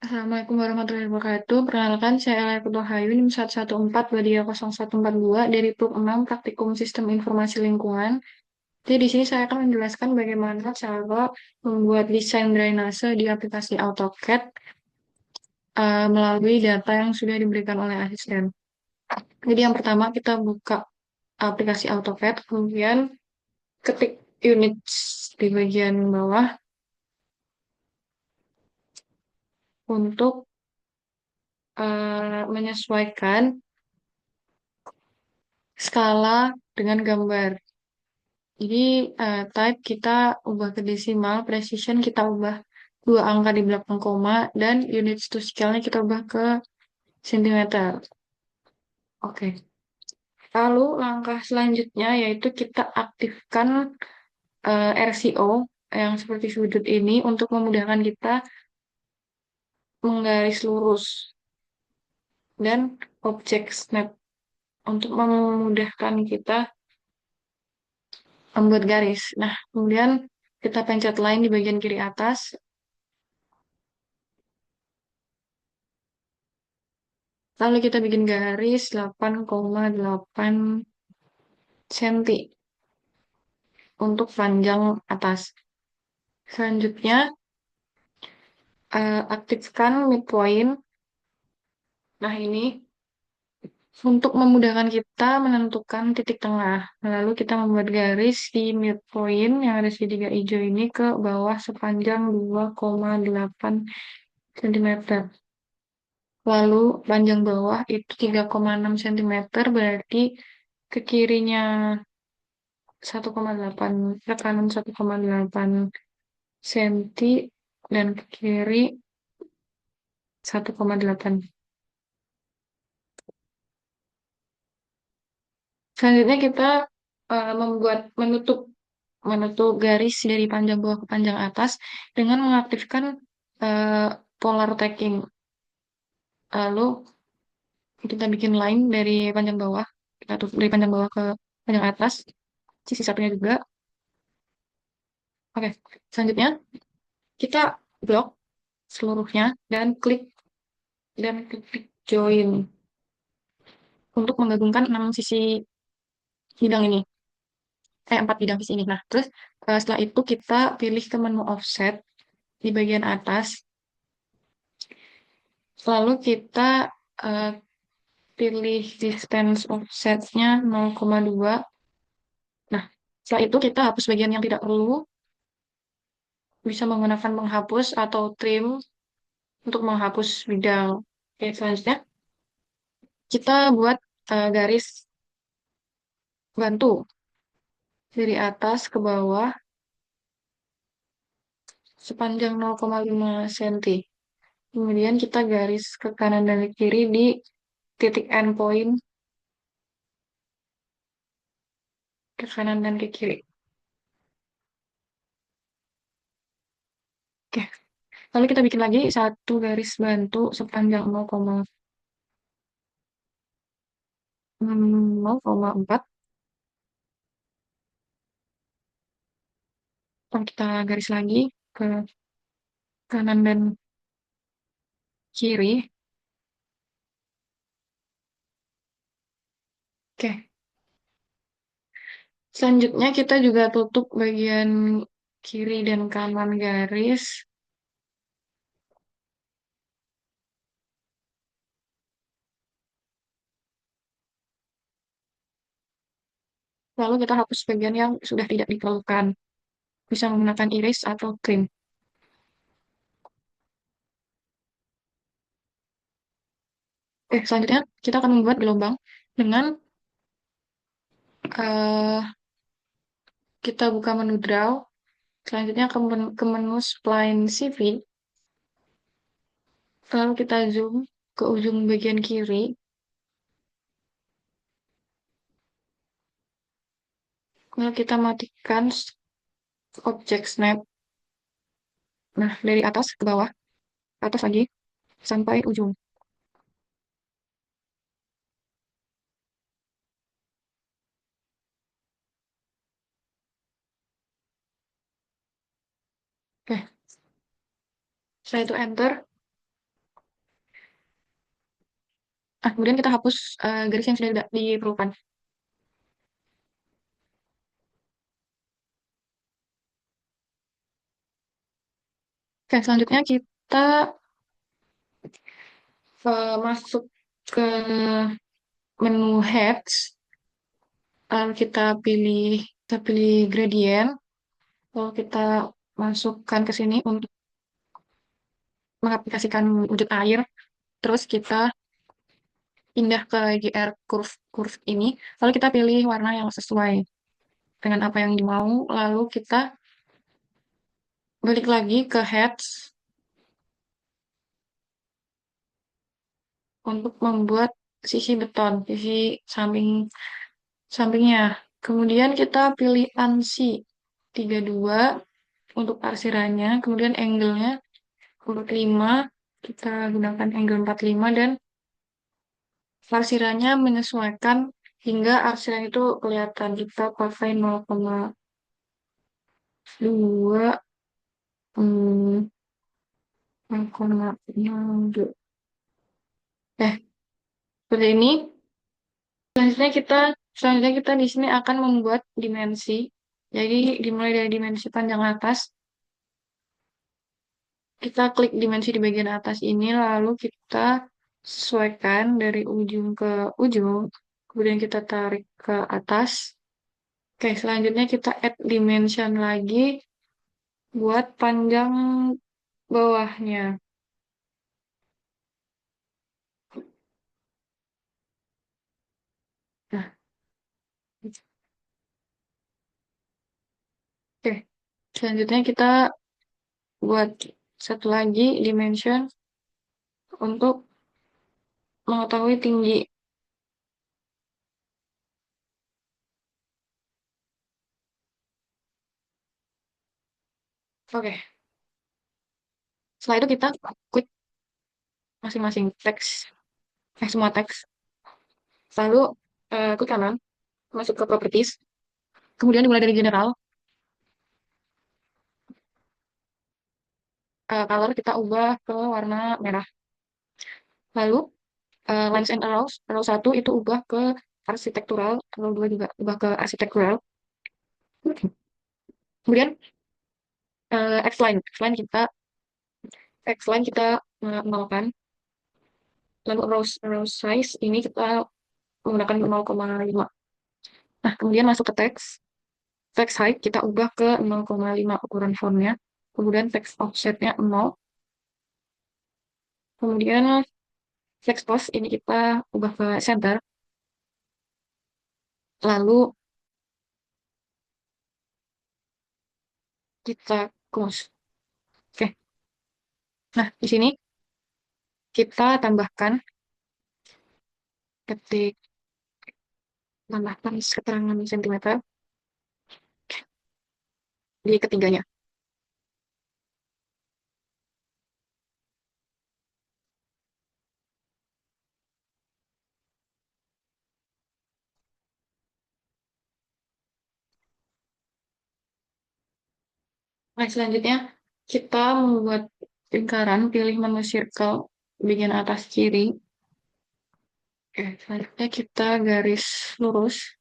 Assalamualaikum warahmatullahi wabarakatuh. Perkenalkan, saya Ella Kutohayu, Hayu, NIM 114230142 dari PUK 6 Praktikum Sistem Informasi Lingkungan. Jadi di sini saya akan menjelaskan bagaimana cara membuat desain drainase di aplikasi AutoCAD melalui data yang sudah diberikan oleh asisten. Jadi yang pertama kita buka aplikasi AutoCAD, kemudian ketik units di bagian bawah untuk menyesuaikan skala dengan gambar. Jadi type kita ubah ke desimal, precision kita ubah dua angka di belakang koma, dan units to scale-nya kita ubah ke cm. Oke. Lalu langkah selanjutnya yaitu kita aktifkan RCO yang seperti sudut ini untuk memudahkan kita menggaris lurus dan object snap untuk memudahkan kita membuat garis. Nah, kemudian kita pencet line di bagian kiri atas. Lalu kita bikin garis 8,8 cm untuk panjang atas. Selanjutnya, aktifkan midpoint. Nah, ini untuk memudahkan kita menentukan titik tengah. Lalu kita membuat garis di midpoint yang ada segitiga hijau ini ke bawah sepanjang 2,8 cm. Lalu panjang bawah itu 3,6 cm, berarti ke kirinya 1,8, ke kanan 1,8 cm, dan ke kiri 1,8. Selanjutnya kita membuat menutup menutup garis dari panjang bawah ke panjang atas dengan mengaktifkan eh, polar tacking. Lalu kita bikin line dari panjang bawah, kita tutup dari panjang bawah ke panjang atas, sisi satunya juga. Oke, selanjutnya kita blok seluruhnya dan klik join untuk menggabungkan 6 sisi bidang ini. 4 bidang visi ini. Nah, terus setelah itu kita pilih ke menu offset di bagian atas. Lalu kita eh, pilih distance offsetnya 0,2. Nah, setelah itu kita hapus bagian yang tidak perlu. Bisa menggunakan menghapus atau trim untuk menghapus bidang. Oke, selanjutnya kita buat garis bantu dari atas ke bawah sepanjang 0,5 cm. Kemudian kita garis ke kanan dan ke kiri di titik endpoint, ke kanan dan ke kiri. Oke, lalu kita bikin lagi satu garis bantu sepanjang 0,4. Lalu kita garis lagi ke kanan dan kiri. Oke, selanjutnya kita juga tutup bagian kiri dan kanan garis. Lalu kita hapus bagian yang sudah tidak diperlukan. Bisa menggunakan iris atau trim. Oke, selanjutnya kita akan membuat gelombang dengan eh, kita buka menu draw. Selanjutnya ke menu spline CV. Lalu kita zoom ke ujung bagian kiri. Lalu kita matikan object snap. Nah, dari atas ke bawah, ke atas lagi, sampai ujung. Oke, setelah itu enter. Kemudian kita hapus garis yang sudah tidak diperlukan. Oke, selanjutnya kita masuk ke menu heads. Lalu kita pilih gradient. Lalu kita masukkan ke sini untuk mengaplikasikan wujud air. Terus kita pindah ke GR curve ini. Lalu kita pilih warna yang sesuai dengan apa yang dimau. Lalu kita balik lagi ke heads untuk membuat sisi beton, sisi samping sampingnya. Kemudian kita pilih ANSI 32 untuk arsirannya. Kemudian angle-nya 45. Kita gunakan angle 45 dan arsirannya menyesuaikan hingga arsiran itu kelihatan. Kita pakai 0,2, 0,6. Eh, seperti ini. Selanjutnya kita di sini akan membuat dimensi. Jadi dimulai dari dimensi panjang atas, kita klik dimensi di bagian atas ini, lalu kita sesuaikan dari ujung ke ujung, kemudian kita tarik ke atas. Oke, selanjutnya kita add dimension lagi buat panjang bawahnya. Nah, oke. Selanjutnya kita buat satu lagi dimension untuk mengetahui tinggi. Oke, setelah itu kita klik masing-masing teks, semua teks. Lalu klik kanan, masuk ke properties. Kemudian dimulai dari general, color kita ubah ke warna merah. Lalu lines and arrows, arrow 1 itu ubah ke arsitektural, arrow 2 juga ubah ke arsitektural. Kemudian X line kita nolkan. Lalu arrow size ini kita menggunakan 0,5. Nah, kemudian masuk ke text height kita ubah ke 0,5 ukuran fontnya. Kemudian text offsetnya 0. Kemudian text post ini kita ubah ke center. Lalu kita close. Oke. Nah, di sini kita ketik tambahkan keterangan sentimeter di ketiganya. Nah, selanjutnya kita membuat lingkaran, pilih menu circle bagian atas kiri. Oke, selanjutnya kita garis lurus.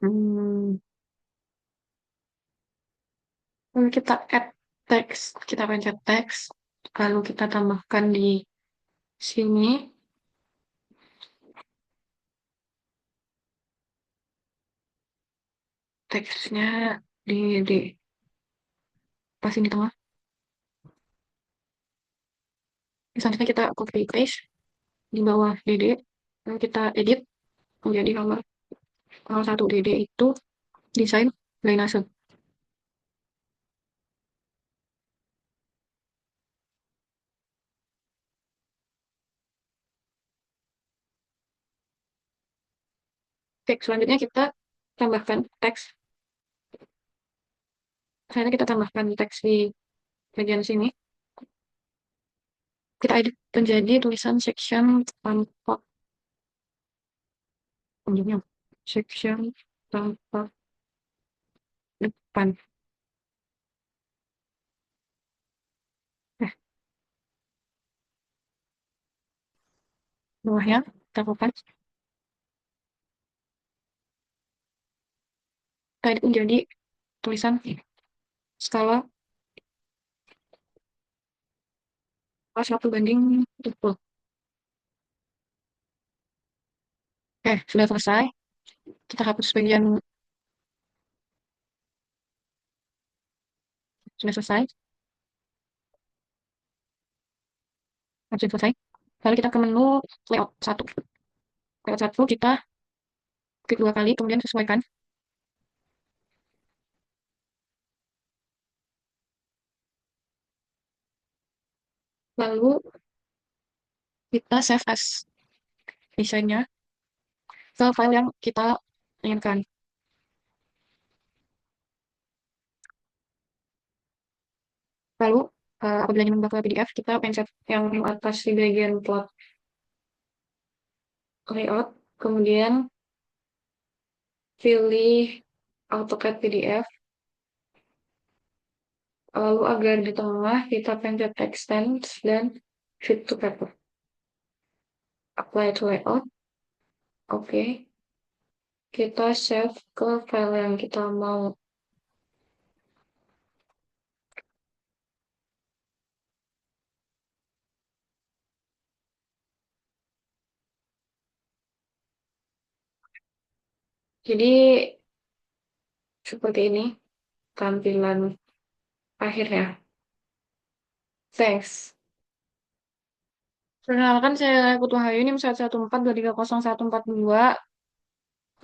Hmm, Lalu kita add text, kita pencet teks, lalu kita tambahkan di sini teksnya di pas ini tengah. Selanjutnya kita copy paste di bawah DD, lalu kita edit menjadi nomor 1 DD itu desain drainase. Oke, selanjutnya kita tambahkan teks. Selanjutnya kita tambahkan teks di bagian sini. Kita edit menjadi tulisan section tanpa ujungnya. Section tanpa depan. Eh, bawahnya kita kopas. Tadi menjadi tulisan skala 1 banding 10. Oke, sudah selesai. Kita hapus bagian sudah selesai. Sudah selesai. Lalu kita ke menu layout 1. Layout 1 kita klik 2 kali, kemudian sesuaikan. Lalu kita save as desainnya ke file yang kita inginkan. Lalu apabila ingin membuka PDF, kita pencet yang atas di bagian plot layout, kemudian pilih AutoCAD PDF, lalu agar di tengah kita pencet Extend dan Fit to Paper. Apply to layout, oke. Kita save ke file yang kita mau. Jadi seperti ini tampilan akhirnya. Thanks. Perkenalkan, saya Putu Hayu, NIM 114230142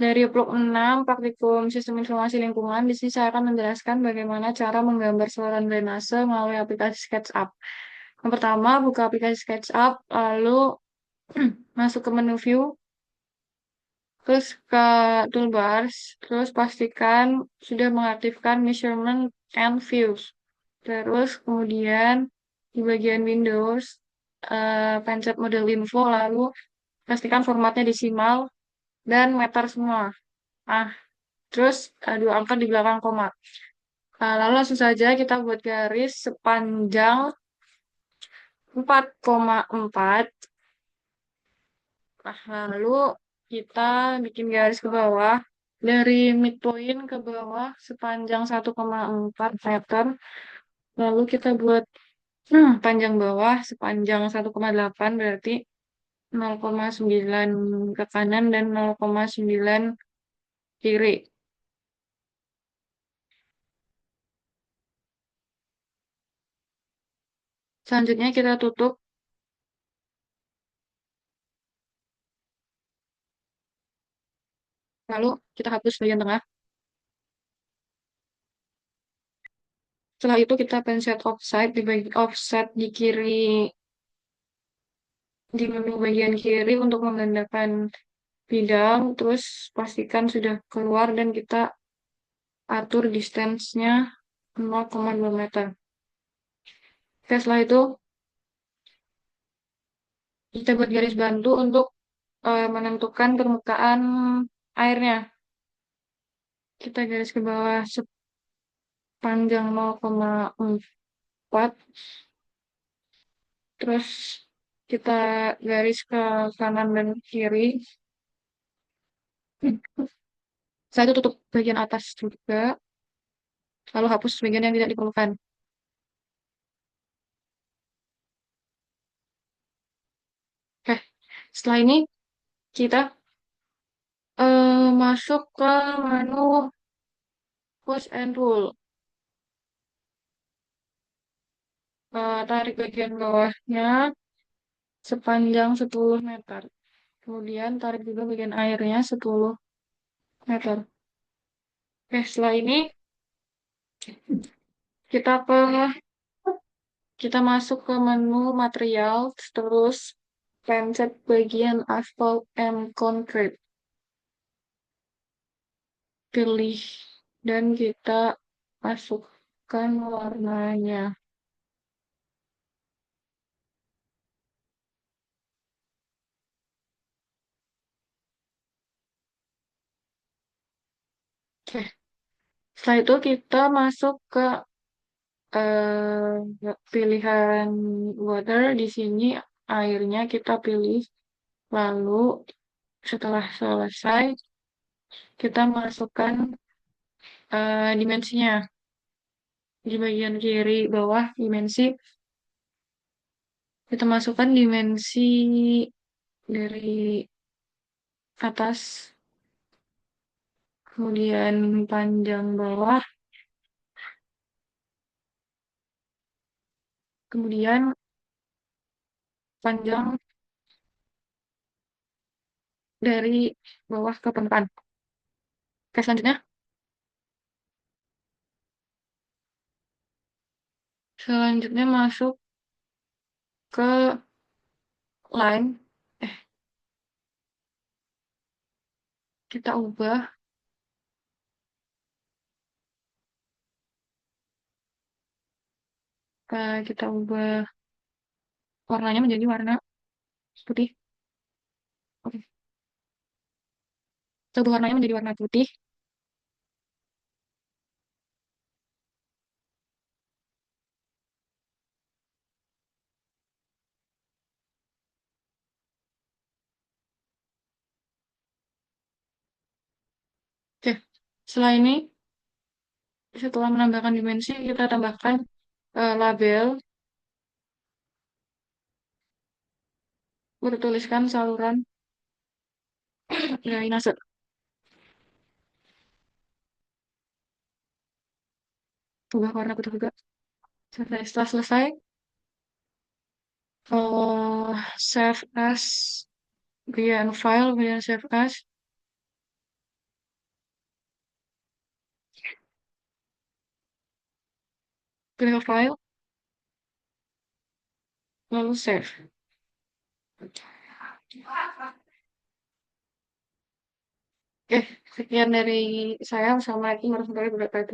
dari blok 6 Praktikum Sistem Informasi Lingkungan. Di sini saya akan menjelaskan bagaimana cara menggambar saluran drainase melalui aplikasi SketchUp. Yang pertama, buka aplikasi SketchUp, lalu masuk ke menu View, terus ke Toolbars, terus pastikan sudah mengaktifkan Measurement and Views. Terus kemudian di bagian Windows, pencet model info, lalu pastikan formatnya desimal dan meter semua. Ah, terus 2 angka di belakang koma. Lalu langsung saja kita buat garis sepanjang 4,4. Nah, lalu kita bikin garis ke bawah dari midpoint ke bawah sepanjang 1,4 meter. Lalu kita buat panjang bawah sepanjang 1,8, berarti 0,9 ke kanan dan 0,9 kiri. Selanjutnya kita tutup, lalu kita hapus bagian tengah. Setelah itu kita pencet offset offset di kiri, di menu bagian kiri untuk menggandakan bidang, terus pastikan sudah keluar dan kita atur distance-nya 0,2 meter. Oke, setelah itu kita buat garis bantu untuk menentukan permukaan airnya. Kita garis ke bawah sepanjang 0,4, terus kita garis ke kanan dan kiri. Setelah itu tutup bagian atas juga, lalu hapus bagian yang tidak diperlukan. Oke, setelah ini kita masuk ke menu push and pull. Tarik bagian bawahnya sepanjang 10 meter. Kemudian tarik juga bagian airnya 10 meter. Oke, setelah ini kita kita masuk ke menu material, terus pencet bagian asphalt and concrete. Pilih dan kita masukkan warnanya. Oke, Setelah itu kita masuk ke pilihan water. Di sini airnya kita pilih. Lalu setelah selesai, kita masukkan dimensinya. Di bagian kiri bawah dimensi, kita masukkan dimensi dari atas, kemudian panjang bawah, kemudian panjang dari bawah ke permukaan. Oke, selanjutnya masuk ke line. Eh, kita ubah, kita ubah warnanya menjadi warna putih. Oke, kita ubah warnanya menjadi warna putih. Oke, setelah ini, setelah menambahkan dimensi, kita tambahkan label bertuliskan saluran drainase. Ubah warna putih juga. Setelah selesai, save as, kemudian file, kemudian save as, pilih file, lalu save. Oke, sekian dari saya. Assalamualaikum warahmatullahi wabarakatuh.